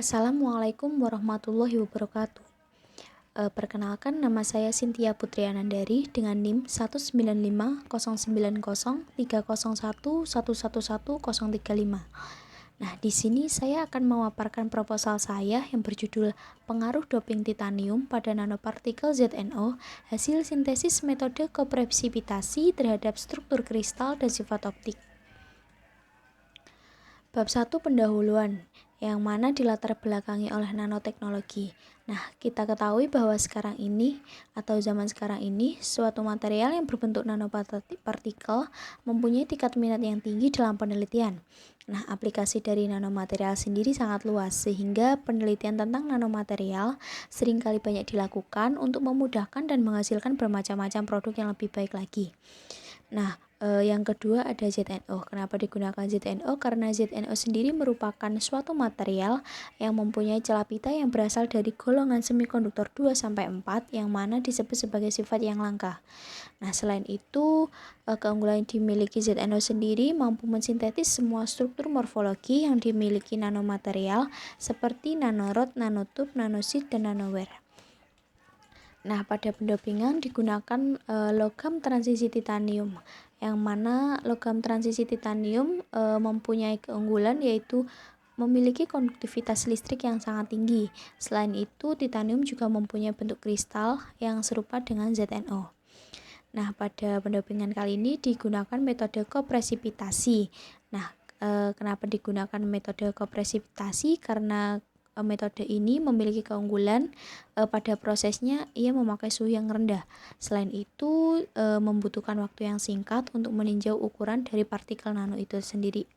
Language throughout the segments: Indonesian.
Assalamualaikum warahmatullahi wabarakatuh. Perkenalkan, nama saya Cynthia Putri Anandari dengan NIM 19509503011111135. Nah, di sini saya akan memaparkan proposal saya yang berjudul Pengaruh Doping Titanium pada Nanopartikel ZNO hasil sintesis metode kopresipitasi terhadap struktur kristal dan sifat optik. Bab 1 pendahuluan, yang mana dilatar belakangi oleh nanoteknologi. Nah, kita ketahui bahwa sekarang ini atau zaman sekarang ini suatu material yang berbentuk nanopartikel mempunyai tingkat minat yang tinggi dalam penelitian. Nah, aplikasi dari nanomaterial sendiri sangat luas sehingga penelitian tentang nanomaterial seringkali banyak dilakukan untuk memudahkan dan menghasilkan bermacam-macam produk yang lebih baik lagi. Nah, yang kedua ada ZNO. Kenapa digunakan ZNO? Karena ZNO sendiri merupakan suatu material yang mempunyai celah pita yang berasal dari golongan semikonduktor 2-4 yang mana disebut sebagai sifat yang langka. Nah, selain itu, keunggulan yang dimiliki ZNO sendiri mampu mensintetis semua struktur morfologi yang dimiliki nanomaterial seperti nanorod, nanotube, nanoseed, dan nanowire. Nah, pada pendopingan digunakan logam transisi titanium, yang mana logam transisi titanium mempunyai keunggulan yaitu memiliki konduktivitas listrik yang sangat tinggi. Selain itu, titanium juga mempunyai bentuk kristal yang serupa dengan ZNO. Nah, pada pendopingan kali ini digunakan metode kopresipitasi. Nah, kenapa digunakan metode kopresipitasi? Karena metode ini memiliki keunggulan pada prosesnya ia memakai suhu yang rendah. Selain itu, membutuhkan waktu yang singkat untuk meninjau ukuran dari partikel nano itu sendiri.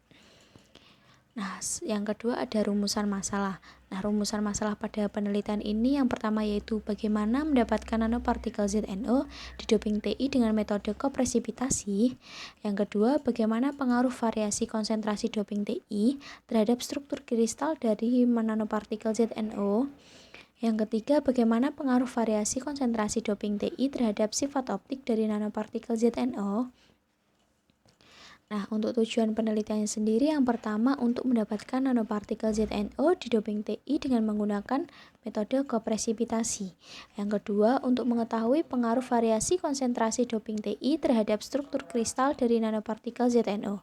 Nah, yang kedua ada rumusan masalah. Nah, rumusan masalah pada penelitian ini yang pertama yaitu bagaimana mendapatkan nanopartikel ZNO di doping TI dengan metode kopresipitasi. Yang kedua, bagaimana pengaruh variasi konsentrasi doping TI terhadap struktur kristal dari nanopartikel ZNO. Yang ketiga, bagaimana pengaruh variasi konsentrasi doping TI terhadap sifat optik dari nanopartikel ZNO. Nah, untuk tujuan penelitiannya sendiri, yang pertama untuk mendapatkan nanopartikel ZNO di doping TI dengan menggunakan metode kopresipitasi. Yang kedua, untuk mengetahui pengaruh variasi konsentrasi doping TI terhadap struktur kristal dari nanopartikel ZNO.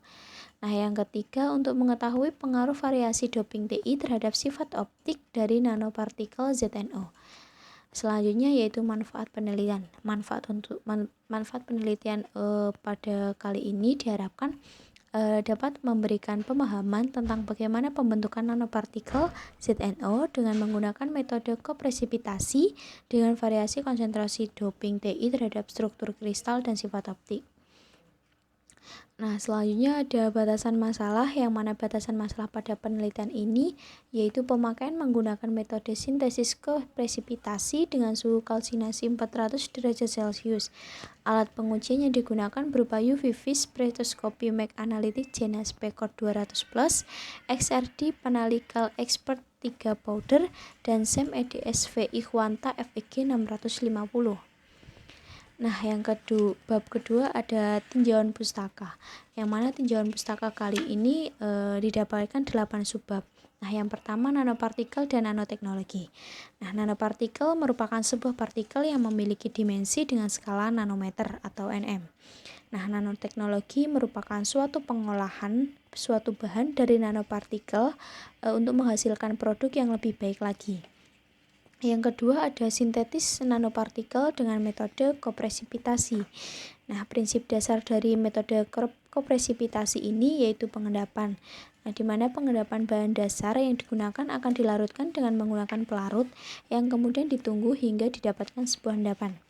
Nah, yang ketiga, untuk mengetahui pengaruh variasi doping TI terhadap sifat optik dari nanopartikel ZNO. Selanjutnya yaitu manfaat penelitian. Manfaat penelitian pada kali ini diharapkan dapat memberikan pemahaman tentang bagaimana pembentukan nanopartikel ZNO dengan menggunakan metode kopresipitasi dengan variasi konsentrasi doping TI terhadap struktur kristal dan sifat optik. Nah, selanjutnya ada batasan masalah, yang mana batasan masalah pada penelitian ini yaitu pemakaian menggunakan metode sintesis kopresipitasi dengan suhu kalsinasi 400 derajat Celcius. Alat pengujian yang digunakan berupa UV vis spektroskopi Mac Analytic Jenas Pcor 200+, XRD Panalical Expert 3 powder, dan SEM EDSVI Quanta FEG 650. Nah, bab kedua ada tinjauan pustaka, yang mana tinjauan pustaka kali ini didapatkan 8 subbab. Nah, yang pertama nanopartikel dan nanoteknologi. Nah, nanopartikel merupakan sebuah partikel yang memiliki dimensi dengan skala nanometer atau nm. Nah, nanoteknologi merupakan suatu pengolahan suatu bahan dari nanopartikel untuk menghasilkan produk yang lebih baik lagi. Yang kedua ada sintetis nanopartikel dengan metode kopresipitasi. Nah, prinsip dasar dari metode kopresipitasi ini yaitu pengendapan. Nah, di mana pengendapan bahan dasar yang digunakan akan dilarutkan dengan menggunakan pelarut yang kemudian ditunggu hingga didapatkan sebuah endapan.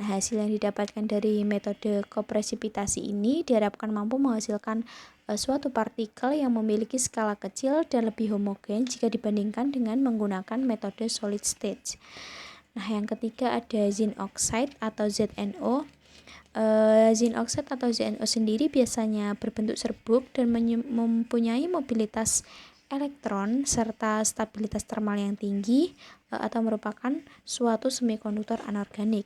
Nah, hasil yang didapatkan dari metode kopresipitasi ini diharapkan mampu menghasilkan suatu partikel yang memiliki skala kecil dan lebih homogen jika dibandingkan dengan menggunakan metode solid state. Nah, yang ketiga ada zinc oxide atau ZNO. Zinc oxide atau ZNO sendiri biasanya berbentuk serbuk dan mempunyai mobilitas elektron serta stabilitas termal yang tinggi atau merupakan suatu semikonduktor anorganik.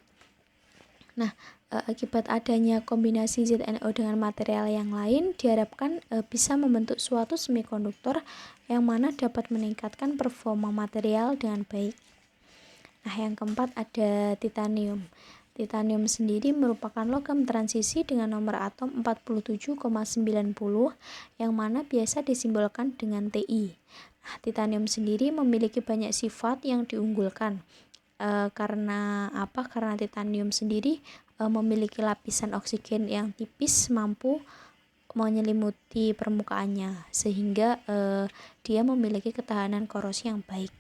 Nah, akibat adanya kombinasi ZnO dengan material yang lain diharapkan bisa membentuk suatu semikonduktor yang mana dapat meningkatkan performa material dengan baik. Nah, yang keempat ada titanium. Titanium sendiri merupakan logam transisi dengan nomor atom 47,90 yang mana biasa disimbolkan dengan Ti. Nah, titanium sendiri memiliki banyak sifat yang diunggulkan. Karena apa? Karena titanium sendiri memiliki lapisan oksigen yang tipis, mampu menyelimuti permukaannya sehingga dia memiliki ketahanan korosi yang baik.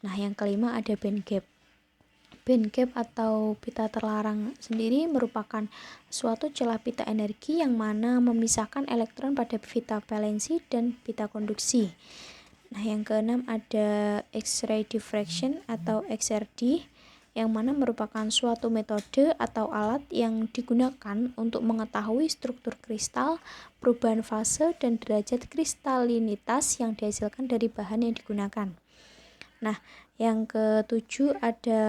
Nah, yang kelima ada band gap. Band gap atau pita terlarang sendiri merupakan suatu celah pita energi yang mana memisahkan elektron pada pita valensi dan pita konduksi. Nah, yang keenam ada X-ray diffraction atau XRD yang mana merupakan suatu metode atau alat yang digunakan untuk mengetahui struktur kristal, perubahan fase, dan derajat kristalinitas yang dihasilkan dari bahan yang digunakan. Nah, yang ketujuh ada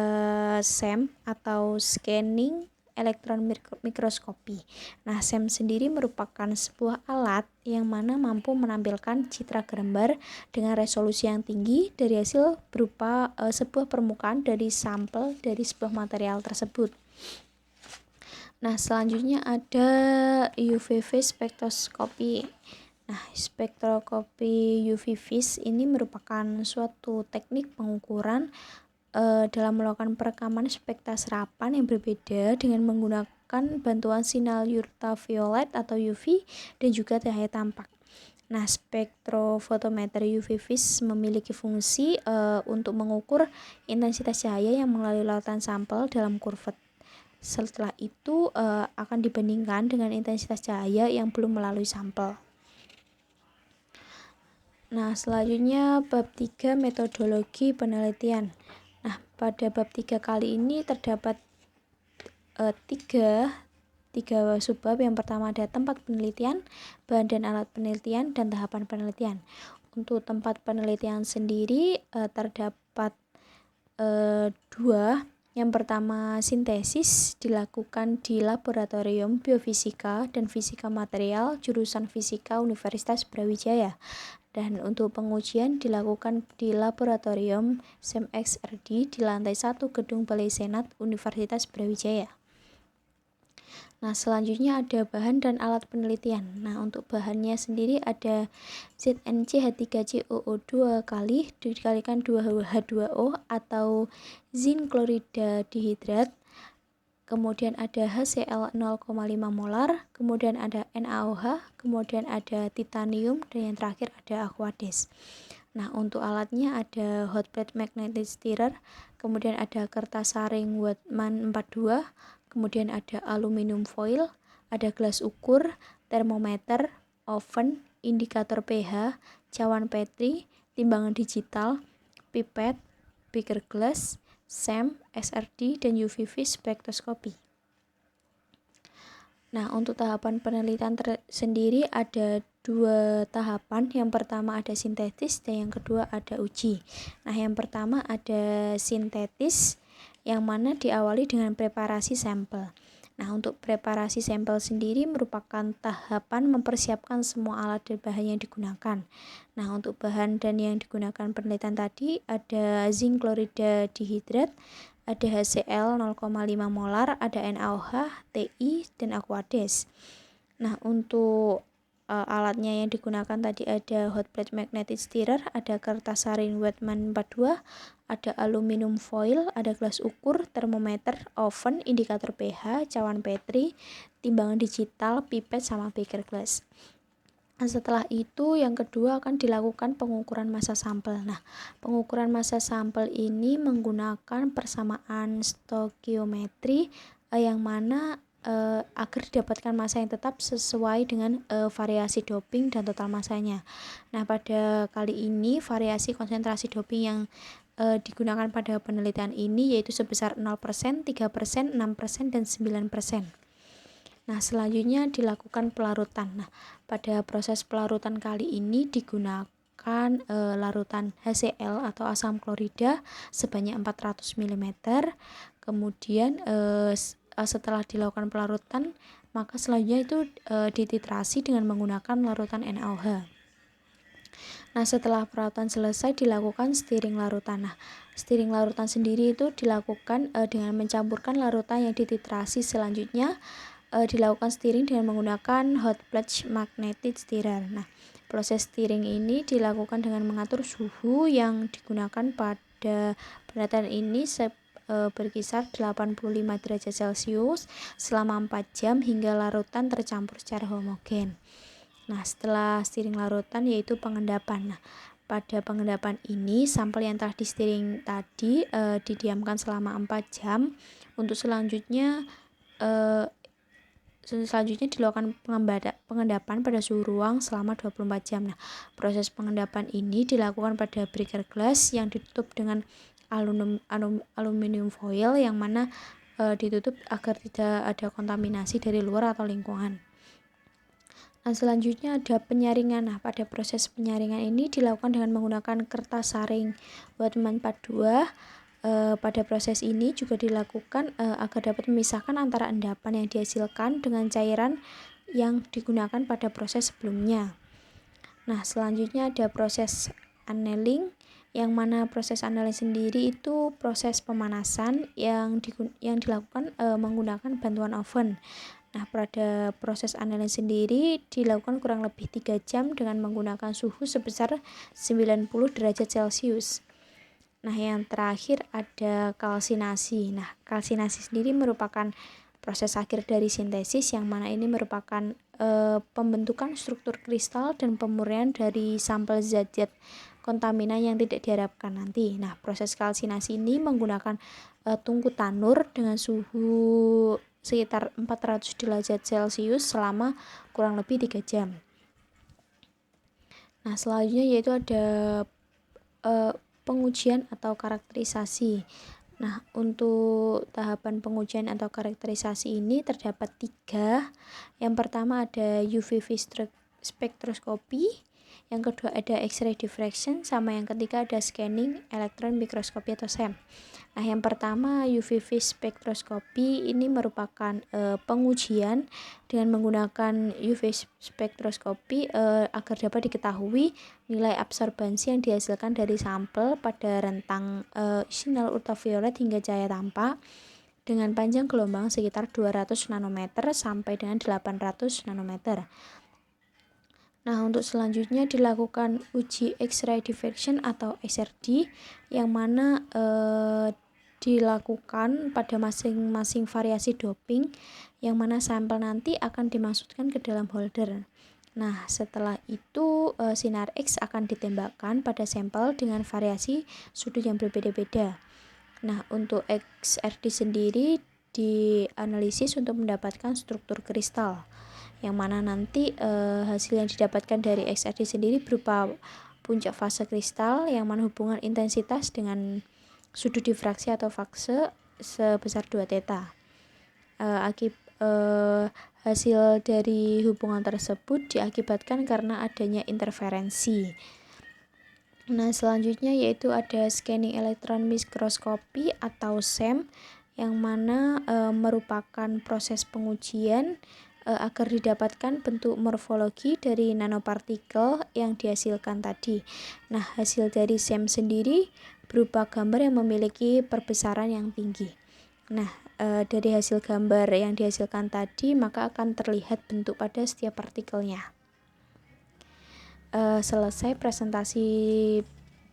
SEM atau Scanning Electron Microscopy. Nah, SEM sendiri merupakan sebuah alat yang mana mampu menampilkan citra gambar dengan resolusi yang tinggi dari hasil berupa sebuah permukaan dari sampel dari sebuah material tersebut. Nah, selanjutnya ada UV-Vis spektroskopi. Nah, spektroskopi UV-Vis ini merupakan suatu teknik pengukuran dalam melakukan perekaman spektra serapan yang berbeda dengan menggunakan bantuan sinar ultraviolet atau UV dan juga cahaya tampak. Nah, spektrofotometer UV-Vis memiliki fungsi untuk mengukur intensitas cahaya yang melalui lautan sampel dalam kurvet. Setelah itu akan dibandingkan dengan intensitas cahaya yang belum melalui sampel. Nah, selanjutnya bab 3 metodologi penelitian. Nah, pada bab 3 kali ini terdapat tiga subbab. Yang pertama ada tempat penelitian, bahan dan alat penelitian, dan tahapan penelitian. Untuk tempat penelitian sendiri terdapat dua. Yang pertama, sintesis dilakukan di Laboratorium Biofisika dan Fisika Material jurusan Fisika Universitas Brawijaya. Dan untuk pengujian dilakukan di Laboratorium SEM-XRD di lantai 1 Gedung Balai Senat Universitas Brawijaya. Nah, selanjutnya ada bahan dan alat penelitian. Nah, untuk bahannya sendiri ada ZnCH3COO2 kali dikalikan 2H2O atau zinc klorida dihidrat. Kemudian ada HCl 0,5 molar, kemudian ada NaOH, kemudian ada titanium, dan yang terakhir ada aqueous. Nah, untuk alatnya ada hot plate magnetic stirrer, kemudian ada kertas saring Whatman 42, kemudian ada aluminium foil, ada gelas ukur, termometer, oven, indikator pH, cawan Petri, timbangan digital, pipet, beaker glass, SEM, XRD, dan UV-Vis spektroskopi. Nah, untuk tahapan penelitian sendiri ada dua tahapan. Yang pertama ada sintetis dan yang kedua ada uji. Nah, yang pertama ada sintetis yang mana diawali dengan preparasi sampel. Nah, untuk preparasi sampel sendiri merupakan tahapan mempersiapkan semua alat dan bahan yang digunakan. Nah, untuk bahan dan yang digunakan penelitian tadi ada zinc klorida dihidrat, ada HCl 0,5 molar, ada NaOH, Ti, dan aqueous. Nah, untuk alatnya yang digunakan tadi ada hot plate magnetic stirrer, ada kertas saring Whatman 42, ada aluminium foil, ada gelas ukur, termometer, oven, indikator pH, cawan Petri, timbangan digital, pipet, sama beaker glass. Setelah itu yang kedua akan dilakukan pengukuran massa sampel. Nah, pengukuran massa sampel ini menggunakan persamaan stokiometri yang mana agar didapatkan massa yang tetap sesuai dengan variasi doping dan total massanya. Nah, pada kali ini variasi konsentrasi doping yang digunakan pada penelitian ini yaitu sebesar 0%, 3%, 6%, dan 9%. Nah, selanjutnya dilakukan pelarutan. Nah, pada proses pelarutan kali ini digunakan larutan HCl atau asam klorida sebanyak 400 ml. Kemudian setelah dilakukan pelarutan, maka selanjutnya itu dititrasi dengan menggunakan larutan NaOH. Nah, setelah pelarutan selesai dilakukan stirring larutan. Nah, stirring larutan sendiri itu dilakukan dengan mencampurkan larutan yang dititrasi. Selanjutnya dilakukan stirring dengan menggunakan hot plate magnetic stirrer. Nah, proses stirring ini dilakukan dengan mengatur suhu yang digunakan pada pendataan ini berkisar 85 derajat Celcius selama 4 jam hingga larutan tercampur secara homogen. Nah, setelah stirring larutan yaitu pengendapan. Nah, pada pengendapan ini sampel yang telah di stirring tadi didiamkan selama 4 jam. Untuk selanjutnya dilakukan pengendapan pada suhu ruang selama 24 jam. Nah, proses pengendapan ini dilakukan pada breaker glass yang ditutup dengan aluminium foil yang mana ditutup agar tidak ada kontaminasi dari luar atau lingkungan. Nah, selanjutnya ada penyaringan. Nah, pada proses penyaringan ini dilakukan dengan menggunakan kertas saring Whatman 42. Pada proses ini juga dilakukan agar dapat memisahkan antara endapan yang dihasilkan dengan cairan yang digunakan pada proses sebelumnya. Nah, selanjutnya ada proses annealing, yang mana proses annealing sendiri itu proses pemanasan yang dilakukan menggunakan bantuan oven. Nah, pada proses annealing sendiri dilakukan kurang lebih 3 jam dengan menggunakan suhu sebesar 90 derajat Celcius. Nah, yang terakhir ada kalsinasi. Nah, kalsinasi sendiri merupakan proses akhir dari sintesis, yang mana ini merupakan pembentukan struktur kristal dan pemurnian dari sampel zat-zat kontaminan yang tidak diharapkan nanti. Nah, proses kalsinasi ini menggunakan tungku tanur dengan suhu sekitar 400 derajat Celcius selama kurang lebih 3 jam. Nah, selanjutnya yaitu ada pengujian atau karakterisasi. Nah, untuk tahapan pengujian atau karakterisasi ini terdapat 3. Yang pertama ada UV spektroskopi, yang kedua ada X-ray diffraction, sama yang ketiga ada scanning elektron mikroskopi atau SEM. Nah, yang pertama UV spektroskopi ini merupakan pengujian dengan menggunakan UV spektroskopi agar dapat diketahui nilai absorbansi yang dihasilkan dari sampel pada rentang sinar ultraviolet hingga cahaya tampak dengan panjang gelombang sekitar 200 nanometer sampai dengan 800 nanometer. Nah, untuk selanjutnya dilakukan uji X-ray diffraction atau XRD, yang mana dilakukan pada masing-masing variasi doping, yang mana sampel nanti akan dimasukkan ke dalam holder. Nah, setelah itu sinar X akan ditembakkan pada sampel dengan variasi sudut yang berbeda-beda. Nah, untuk XRD sendiri dianalisis untuk mendapatkan struktur kristal, yang mana nanti hasil yang didapatkan dari XRD sendiri berupa puncak fase kristal, yang mana hubungan intensitas dengan sudut difraksi atau fase sebesar 2 theta. Hasil dari hubungan tersebut diakibatkan karena adanya interferensi. Nah, selanjutnya yaitu ada scanning elektron mikroskopi atau SEM, yang mana merupakan proses pengujian agar didapatkan bentuk morfologi dari nanopartikel yang dihasilkan tadi. Nah, hasil dari SEM sendiri berupa gambar yang memiliki perbesaran yang tinggi. Nah, dari hasil gambar yang dihasilkan tadi maka akan terlihat bentuk pada setiap partikelnya. Selesai presentasi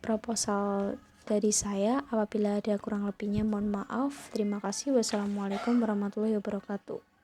proposal dari saya. Apabila ada kurang lebihnya mohon maaf. Terima kasih. Wassalamualaikum warahmatullahi wabarakatuh.